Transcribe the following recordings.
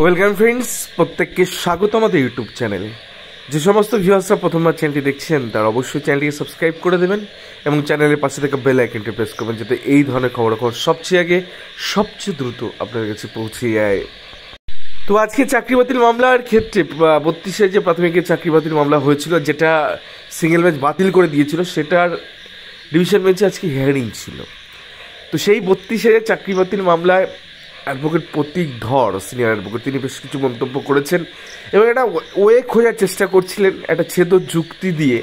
Welcome friends, প্রত্যেককে স্বাগত আমাদের ইউটিউব চ্যানেলে। যে সমস্ত ভিউয়ার্সরা প্রথমবার চ্যানেলটি দেখছেন তারা অবশ্যই চ্যানেলটিকে সাবস্ক্রাইব করে দেবেন এবং চ্যানেলের পাশে থেকে বেল আইকনটি প্রেস করবেন, যাতে এই ধরনের খবরাখবর সবচেয়ে আগে সবচেয়ে দ্রুত আপনার কাছে পৌঁছে যায়। তো আজকে চাকরি বাতিল মামলার ক্ষেত্রে 32-এ যে প্রাথমিকের চাকরি বাতিল মামলা হয়েছিল, যেটা সিঙ্গেল বেঞ্চ বাতিল করে দিয়েছিল, সেটার ডিভিশন বেঞ্চে আজকে হিয়ারিং ছিল। তো সেই 32-এ চাকরি বাতিল মামলায় অ্যাডভোকেট প্রতীক ধর, সিনিয়র অ্যাডভোকেট, তিনি বেশ কিছু মন্তব্য করেছেন এবং একটা ওয়ে খোঁজার চেষ্টা করছিলেন একটা ছেদ যুক্তি দিয়ে,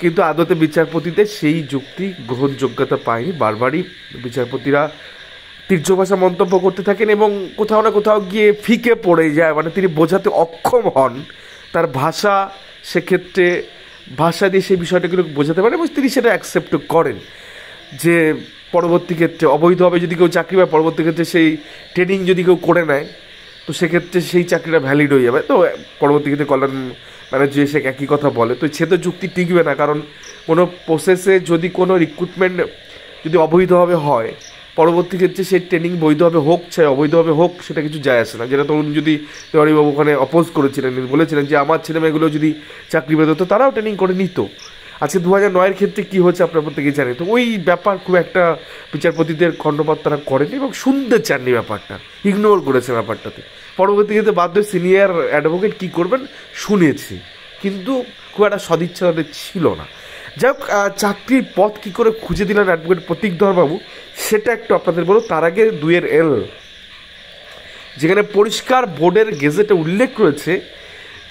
কিন্তু আদতে বিচারপতিদের সেই যুক্তি গ্রহণযোগ্যতা পায়নি। বারবারই বিচারপতিরা তীর্য ভাষা মন্তব্য করতে থাকেন এবং কোথাও না কোথাও গিয়ে ফিকে পড়ে যায়, মানে তিনি বোঝাতে অক্ষম হন তার ভাষা, সেক্ষেত্রে ভাষা দিয়ে সেই বিষয়টাগুলো বোঝাতে পারেন এবং তিনি সেটা অ্যাকসেপ্ট করেন যে পরবর্তী ক্ষেত্রে অবৈধভাবে যদি কেউ চাকরি পায়, পরবর্তী ক্ষেত্রে সেই ট্রেনিং যদি কেউ করে নেয়, তো সেক্ষেত্রে সেই চাকরিটা ভ্যালিড হয়ে যাবে। তো পরবর্তী ক্ষেত্রে কল্যাণ ম্যানেজার এসে একই কথা বলে, তো ছেদ যুক্তি টিকবে না, কারণ কোনো প্রসেসে যদি কোনো রিক্রুটমেন্ট যদি অবৈধভাবে হয়, পরবর্তী ক্ষেত্রে সেই ট্রেনিং বৈধভাবে হোক চাই অবৈধভাবে হোক, সেটা কিছু যায় আসে না। যেটা তরুণ যদি তেওয়ারিবাবু ওখানে অপোজ করেছিলেন, বলেছিলেন যে আমার ছেলেমেয়েগুলো যদি চাকরি পেত তো তারাও ট্রেনিং করে নিত। আজকে 2009-এর ক্ষেত্রে কী হচ্ছে আপনার প্রত্যেকেই জানেন। তো ওই ব্যাপার খুব একটা বিচারপতিদের খণ্ডপাত তারা করেনি এবং শুনতে চাননি, ব্যাপারটা ইগনোর করেছে ব্যাপারটাতে। পরবর্তী ক্ষেত্রে বাধ্য সিনিয়র অ্যাডভোকেট কী করবেন শুনেছি, কিন্তু খুব একটা সদিচ্ছা তাদের ছিল না। যাই হোক, চাকরির পথ কী করে খুঁজে দিলেন অ্যাডভোকেট প্রতীক ধরবাবু, সেটা একটু আপনাদের বলো। তার আগে 2-এর L, যেখানে পরিষ্কার বোর্ডের গেজেটে উল্লেখ রয়েছে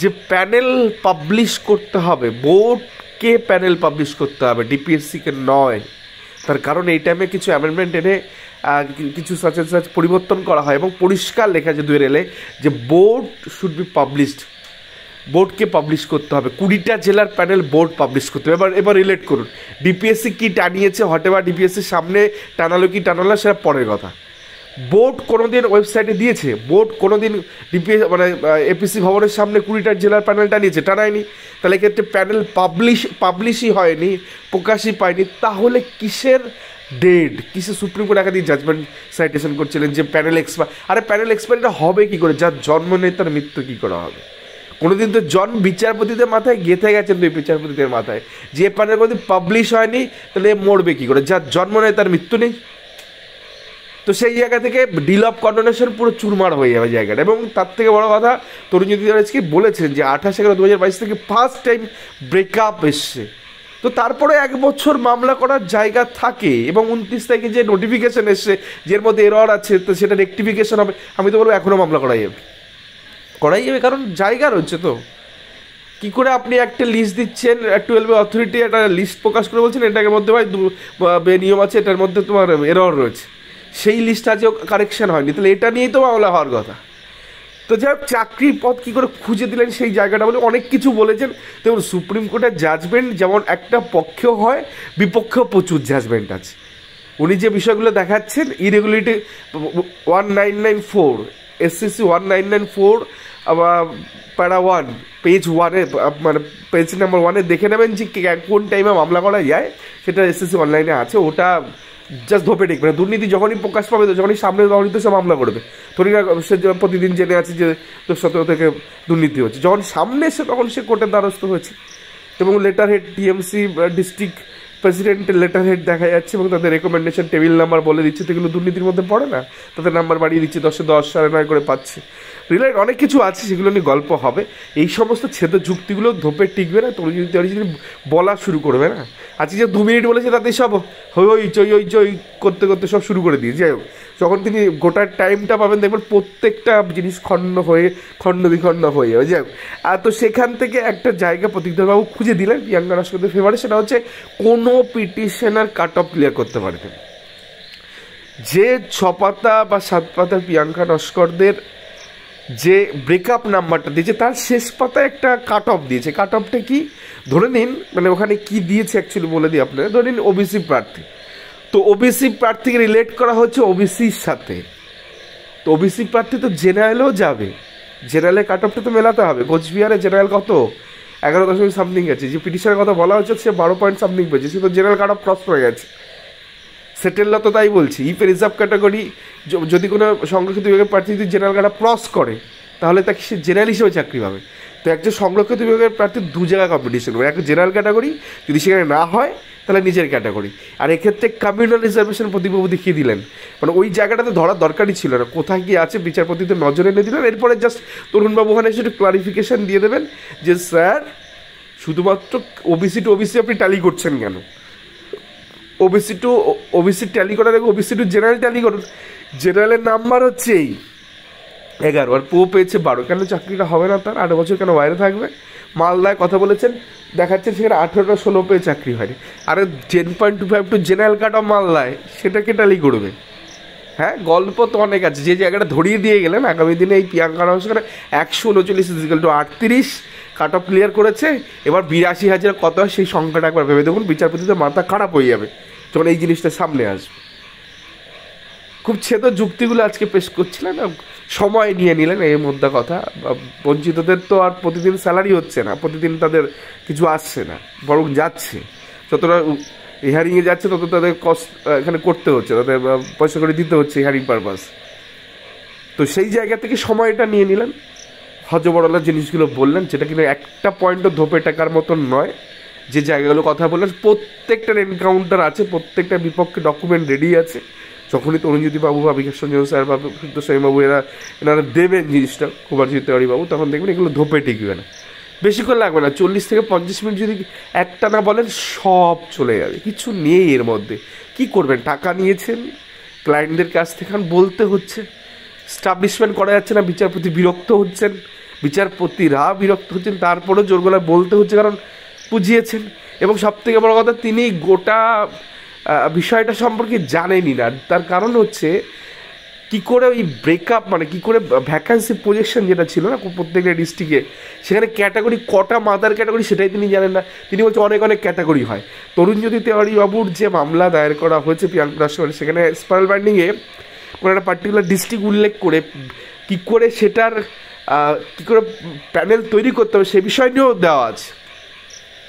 যে প্যানেল পাবলিশ করতে হবে, বোর্ডকে প্যানেল পাবলিশ করতে হবে, ডিপিএসসিকে নয়। তার কারণ এই টাইমে কিছু অ্যামেন্ডমেন্ট এনে কিছু সাচ পরিবর্তন করা হয় এবং পরিষ্কার লেখা আছে 2-এর L যে বোর্ড শুড বি পাবলিশড, বোর্ডকে পাবলিশ করতে হবে। 20টা জেলার প্যানেল বোর্ড পাবলিশ করতে হবে। এবার রিলেট করুন, ডিপিএসসি কী টানিয়েছে, হটেবা ডিপিএসসির সামনে টানালো কি টানালো সেটা পরের কথা। বোর্ড কোনো দিন ওয়েবসাইটে দিয়েছে, বোর্ড কোনো দিন মানে এপিসি ভবনের সামনে 20টা জেলার প্যানেল টানিয়েছে, টানায়নি। তাহলে এক্ষেত্রে প্যানেল পাবলিশই হয়নি, প্রকাশই পায়নি, তাহলে কিসের ডেড, কিসের? সুপ্রিম কোর্ট একাধিক জাজমেন্ট সাইটেশন করছিলেন যে প্যানেল এক্সপায়ার। আরে প্যানেল এক্সপায়ারটা হবে কী করে? যার জন্ম নেই তার মৃত্যু কী করে হবে? কোনোদিন তো বিচারপতিদের মাথায় গেঁথে গেছেন, দুই বিচারপতিদের মাথায়, যে প্যানেল কোনোদিন পাবলিশ হয়নি তাহলে মরবে কী করে? যার জন্ম নেই তার মৃত্যু নেই। তো সেই জায়গা থেকে ডিল অফ কন্ডোনেশন পুরো চুরমার হয়ে যাবে জায়গাটা। এবং তার থেকে বড় কথা, তরুণজ্যোতি আজকে বলেছেন যে 28/11/2022 থেকে ফার্স্ট টাইম ব্রেকআপ এসছে। তো তারপরে 1 বছর মামলা করার জায়গা থাকে এবং 29 তারিখে যে নোটিফিকেশন এসছে যের মধ্যে এরর আছে, তো সেটা রেকটিফিকেশন হবে। আমি তো বলবো এখনও মামলা করাই যাবে, কারণ জায়গা রয়েছে। তো কী করে আপনি একটা লিস্ট দিচ্ছেন, 12 অথরিটি একটা লিস্ট প্রকাশ করে বলছেন এটার মধ্যে ভাই নিয়ম আছে, এটার মধ্যে তোমার এরর রয়েছে, সেই লিস্ট আজও কারেকশন হয়নি, তাহলে এটা নিয়েই তো মামলা হওয়ার কথা। তো যাই হোক, চাকরির পথ কী করে খুঁজে দিলেন সেই জায়গাটা বলে অনেক কিছু বলেছেন। দেখুন, সুপ্রিম কোর্টের জাজমেন্ট যেমন একটা পক্ষেও হয়, বিপক্ষেও প্রচুর জাজমেন্ট আছে। উনি যে বিষয়গুলো দেখাচ্ছেন, ইরেগুলারিটি 1994, SCC 1994 প্যারা 1 পেজ 1-এ, মানে পেজ নাম্বার 1-এ দেখে নেবেন যে কোন টাইমে মামলা করা যায়, সেটা SCC অনলাইনে আছে। ওটা জাস্ট ধোপে ঠিক, মানে দুর্নীতি যখনই প্রকাশ পাবে, তো যখনই সামনে তখনই তো সে মামলা করবে। ধরি না সে প্রতিদিন জেনে আছে যে 17 থেকে দুর্নীতি হচ্ছে, যখন সামনে এসে তখন সে কোর্টের দ্বারস্থ হয়েছে এবং লেটার হেড টিএমসি ডিস্ট্রিক্ট প্রেসিডেন্টের লেটার হেড দেখা যাচ্ছে এবং তাদের রেকমেন্ডেশন টেবিল নাম্বার বলে দিচ্ছে, তো এগুলো দুর্নীতির মধ্যে পড়ে না? তাদের নাম্বার বাড়িয়ে দিচ্ছে, 10-এ 10, 9.5 করে পাচ্ছে। রিলেট অনেক কিছু আছে, সেগুলো নিয়ে গল্প হবে। এই সমস্ত ছেদ যুক্তিগুলো ধোপে টিকবে না, তোর যদি বলা শুরু করবে না। আজকে যে 2 মিনিট বলেছে তাতে সব হই চই করতে করতে সব শুরু করে দিয়ে। যাই হোক, যখন তিনি গোটা টাইমটা পাবেন দেখবেন প্রত্যেকটা জিনিস খণ্ড বিখণ্ড হয়ে যাবে। যাই হোক, তো সেখান থেকে একটা জায়গা প্রতীকধরবাবু খুঁজে দিলেন প্রিয়াঙ্কা নস্করদের ফেভারে, সেটা হচ্ছে কোনো পিটিশনার কাট অফ ক্লিয়ার করতে পারবেন। যে 6 পাতা বা 7 পাতার প্রিয়াঙ্কা নস্করদের যে ব্রেকআপ নাম্বারটা দিয়েছে, তার শেষ পাতায় একটা কাট অফ দিয়েছে। কাট অফটা কি ধরে নিন, মানে ওখানে কি দিয়েছে অ্যাকচুয়ালি বলে দিই আপনারা। ধরে নিন ওবিসি প্রার্থী, তো ওবিসি প্রার্থীকে রিলেট করা হচ্ছে ওবিসির সাথে। তো ওবিসি প্রার্থী তো জেনারেলেও যাবে, জেনারেলের কাট অফটা তো মেলাতে হবে। কোচবিহারে জেনারেল কত 11 সামথিং গেছে, যে পিটিশনের কথা বলা হচ্ছে সে 12 পয়েন্ট সামথিং পেয়েছে, সে তো জেনারেল কাট অফ ক্রস করে গেছে। সেটেলরা তো তাই বলছি, ইফ রিজার্ভ ক্যাটাগরি যদি কোনো সংরক্ষিত বিভাগের প্রার্থী যদি জেনারেল কাট অফ ক্রস করে, তাহলে তাকে সে জেনারেল হিসেবে চাকরি পাবে। তো একজন সংরক্ষিত বিভাগের প্রার্থী দু জায়গায় কম্পিটিশন করবে, একটা জেনারেল ক্যাটাগরি, যদি সেখানে না হয় তাহলে নিজের ক্যাটাগরি। আর এক্ষেত্রে কমিউনাল রিজার্ভেশন প্রতিবাবু দেখিয়ে দিলেন, মানে ওই জায়গাটাতে ধরার দরকারই ছিল না, কোথায় কি আছে বিচারপতিদের নজরে এনে দিলেন। এরপরে জাস্ট তরুণবাবু ওখানে এসে একটু ক্লারিফিকেশান দিয়ে দেবেন যে স্যার শুধুমাত্র ওবিসি টু ওবিসি আপনি ট্যালি করছেন কেন, ওবিসি টু ওবিসি ট্যালি করার আগে ওবিসি টু জেনারেল ট্যালি করুন, জেনারেলের নাম্বার হচ্ছে এই 11 আর পো পেয়েছে 12, কেন চাকরিটা হবে না তার? 8 বছর কেন বাইরে থাকবে? মালদায় কথা বলেছেন, দেখাচ্ছে সেখানে 18-16 পেয়ে চাকরি হয়নি। আরে 10.25 টু জেনারেল কাট অফ মালদায়, সেটাকে ট্যালি করবে। হ্যাঁ, গল্প তো অনেক আছে, যে জায়গাটা ধরিয়ে দিয়ে গেলেন আগামী দিনে এই প্রিয়াঙ্কা রাও সেখানে 139 কাট অফ ক্লিয়ার করেছে, এবার 82,000 কত হয় সেই সংখ্যাটা একবার ভেবে দেখুন, বিচারপতিদের মাথা খারাপ হয়ে যাবে যখন এই জিনিসটা সামনে আসবে। খুব ছেদ যুক্তিগুলো আজকে পেশ করছিলেন, সময় নিয়ে নিলেন এই মধ্যে কথা। বঞ্চিতদের তো আর প্রতিদিন স্যালারি হচ্ছে না, প্রতিদিন তাদের কিছু আসছে না, বরং যাচ্ছে, যতটা হিয়ারিংয়ে যাচ্ছে তত তাদের কস্ট এখানে করতে হচ্ছে, তাদের পয়সা করে দিতে হচ্ছে হিয়ারিং পারপাস। তো সেই জায়গা থেকে সময়টা নিয়ে নিলেন, হজবরলার জিনিসগুলো বললেন, যেটা কিন্তু একটা পয়েন্টও ধোপে টাকার মতন নয়। যে জায়গাগুলো কথা বললেন প্রত্যেকটার এনকাউন্টার আছে, প্রত্যেকটা বিপক্ষে ডকুমেন্ট রেডি আছে। যখনই তরুণজ্যোতি বাবু বা বিকাশ রঞ্জন স্যার বা সিদ্ধস্বামী বাবু এনারা দেবেন জিনিসটা কুমারজিৎ তেওয়ারি বাবু, তখন দেখবেন এগুলো ধোপে টিকবে না, বেশিক্ষণ লাগবে না, 40 থেকে 50 মিনিট যদি একটা না বলেন সব চলে যাবে, কিছু নেই এর মধ্যে। কি করবেন? টাকা নিয়েছেন ক্লায়েন্টদের কাছ থেকে, বলতে হচ্ছে, স্টাবলিশমেন্ট করা যাচ্ছে না, বিচারপতি বিরক্ত হচ্ছেন, বিচারপতিরা বিরক্ত হচ্ছেন, তারপরেও জোর গলায় বলতে হচ্ছে, কারণ বুঝিয়েছেন। এবং সবথেকে বড় কথা, তিনি গোটা বিষয়টা সম্পর্কে জানেনই না। তার কারণ হচ্ছে কী করে ওই ব্রেকআপ, মানে কী করে ভ্যাকান্সি প্রজেকশন যেটা ছিল না প্রত্যেকটা ডিস্ট্রিক্টে, সেখানে ক্যাটাগরি কটা মাদার ক্যাটাগরি সেটাই তিনি জানেন না। তিনি বলছেন অনেক অনেক ক্যাটাগরি হয়। তরুণজ্যোতি তেওয়ারি বাবুর যে মামলা দায়ের করা হয়েছে প্রিয়াঙ্কা রাষ্ট্রপতি, সেখানে স্পাইরাল বাইন্ডিংয়ে কোনো একটা পার্টিকুলার ডিস্ট্রিক্ট উল্লেখ করে কী করে সেটার কী করে প্যানেল তৈরি করতে হবে সে বিষয় নিয়েও দেওয়া আছে,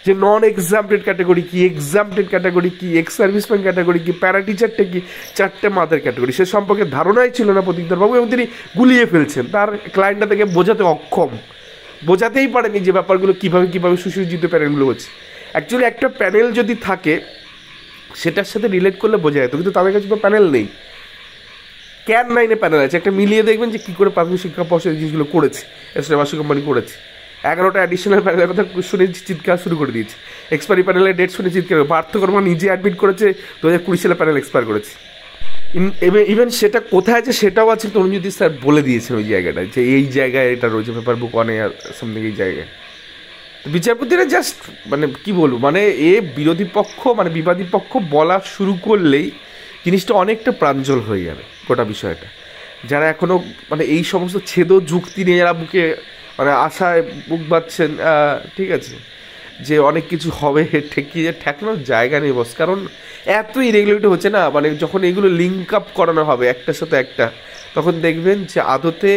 যে নন এক্সাম্পটেড ক্যাটাগরি কি, এক্সাম্পটেড ক্যাটাগরি কি, এক্স সার্ভিসম্যান ক্যাটাগরি কি, প্যারা টিচারটা কি, 4টে মাদার ক্যাটাগরি, সে সম্পর্কে ধারণাই ছিল না প্রতীকধরবাবু, এবং তিনি গুলিয়ে ফেলছেন, তার ক্লায়েন্টটা থেকে বোঝাতে অক্ষম, বোঝাতেই পারেনি যে ব্যাপারগুলো কীভাবে সুসজ্জিত প্যানেলগুলো হচ্ছে। অ্যাকচুয়ালি একটা প্যানেল যদি থাকে সেটার সাথে রিলেট করলে বোঝা যেত, কিন্তু তাদের কাছে তো প্যানেল নেই। ক্যান 9-এ প্যানেল আছে, একটা মিলিয়ে দেখবেন যে কী করে প্রাথমিক শিক্ষা পর্ষদ এই জিনিসগুলো করেছে, এসএবাসী কোম্পানি করেছে। 11টা অ্যাডিশনাল প্যানেলের কথা শুনে চিৎকার শুরু করে দিয়েছে, এক্সপায়ারি প্যানেলের ডেট শুনে চিৎকার, পার্থকর্মা নিজে অ্যাডমিট করেছে 2020 সালে প্যানেল এক্সপায়ার করেছে। ইভেন সেটা কোথায় আছে সেটাও আছে, তরুণজ্যোতি স্যার বলে দিয়েছেন ওই জায়গাটায়, যে এই জায়গায় এটা রয়েছে, পেপার বুক 1 আর সামথিং এই জায়গায়। বিচারপতিরা জাস্ট মানে কি বলবো, মানে বিরোধী পক্ষ মানে বিবাদী পক্ষ বলা শুরু করলেই জিনিসটা অনেকটা প্রাঞ্জল হয়ে যাবে গোটা বিষয়টা। যারা এখনও মানে এই সমস্ত ছেদ যুক্তি নিয়ে যারা বুকে মানে আশায় বুক বাঁধছেন, ঠিক আছে, যে অনেক কিছু হবে, ঠেকিয়ে ঠেকানোর জায়গা নেই বস, কারণ এত ইরেগুলারিটি হচ্ছে না, মানে যখন এগুলো লিঙ্ক আপ করানো হবে একটার সাথে একটা, তখন দেখবেন যে আদতে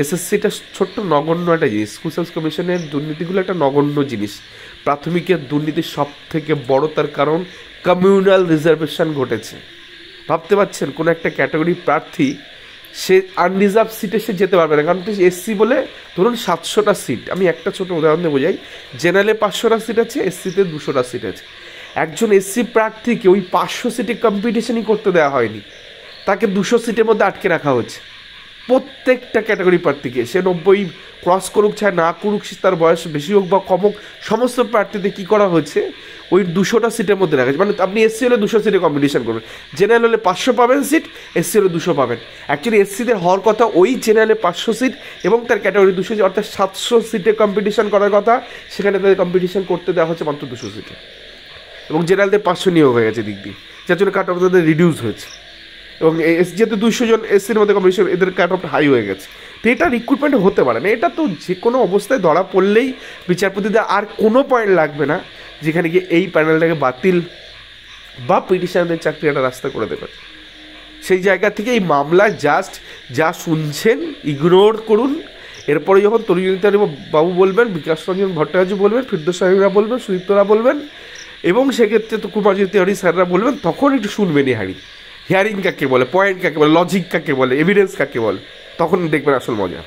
এসএসসিটা ছোট্ট নগণ্য একটা জিনিস, স্কুল সার্ভিস কমিশনের দুর্নীতিগুলো একটা নগণ্য জিনিস। প্রাথমিকের দুর্নীতির সব থেকে বড় তার কারণ কমিউনাল রিজার্ভেশন ঘটেছে। ভাবতে পারছেন কোনো একটা ক্যাটাগরি প্রার্থী সে আনরিজার্ভ সিটে সে যেতে পারবে না, কারণ এসসি বলে ধরুন 700টা সিট, আমি একটা ছোটো উদাহরণ দিয়ে বোঝাই, জেনারেলে 500টা সিট আছে, এসসিতে 200টা সিট আছে। একজন এসসি প্রার্থীকে ওই 500 সিটে কম্পিটিশনই করতে দেওয়া হয়নি, তাকে 200 সিটের মধ্যে আটকে রাখা হচ্ছে। প্রত্যেকটা ক্যাটাগরি প্রার্থীকে, সে 90 ক্রস করুক চাই না করুক, তার বয়স বেশি হোক বা কম হোক, সমস্ত প্রার্থীদের কী করা হচ্ছে ওই 200টা সিটের মধ্যে রাখা, মানে আপনি এসসি হলে 200 সিটে কম্পিটিশন করবেন, জেনারেল হলে 500 পাবেন সিট, এসসি হলে 200 পাবেন। অ্যাকচুয়ালি এসসিদের হওয়ার কথা ওই জেনারেলে 500 সিট এবং তার ক্যাটাগরি 200, অর্থাৎ 700 সিটে কম্পিটিশন করার কথা, সেখানে তাদের কম্পিটিশন করতে দেওয়া হচ্ছে মাত্র 200 সিটে, এবং জেনারেলদের 500 নিয়োগ হয়ে গেছে দিক দিয়ে, যার জন্য কাট অফ তাদের রিডিউস হয়েছে, এবং যেহেতু 200 জন এসসির মধ্যে কম্পিটিশন, এদের কাট অফ হাই হয়ে গেছে। তো এটা রিক্রুটমেন্ট হতে পারে না, এটা তো যে কোনো অবস্থায় ধরা পড়লেই বিচারপতিদের আর কোনো পয়েন্ট লাগবে না যেখানে গিয়ে এই প্যানেলটাকে বাতিল বা পিটিশনারদের চাকরি একটা রাস্তা করে দেবেন। সেই জায়গা থেকে এই মামলায় জাস্ট যা শুনছেন ইগনোর করুন। এরপরে যখন তরুণজ্যোতি বাবু বলবেন, বিকাশ রঞ্জন ভট্টাচার্য বলবেন, ফিরদৌস-শামীমরা বলবেন, সুদীপ্তরা বলবেন, এবং সেক্ষেত্রে তো কুমারজ্যোতি তেওয়ারি স্যাররা বলবেন, তখন একটু শুনবেন হিয়ারিং কাকে বলে, পয়েন্ট কাকে বলে, লজিক কাকে বলে, এভিডেন্স কাকে বলে, তখন দেখবেন আসল মজা।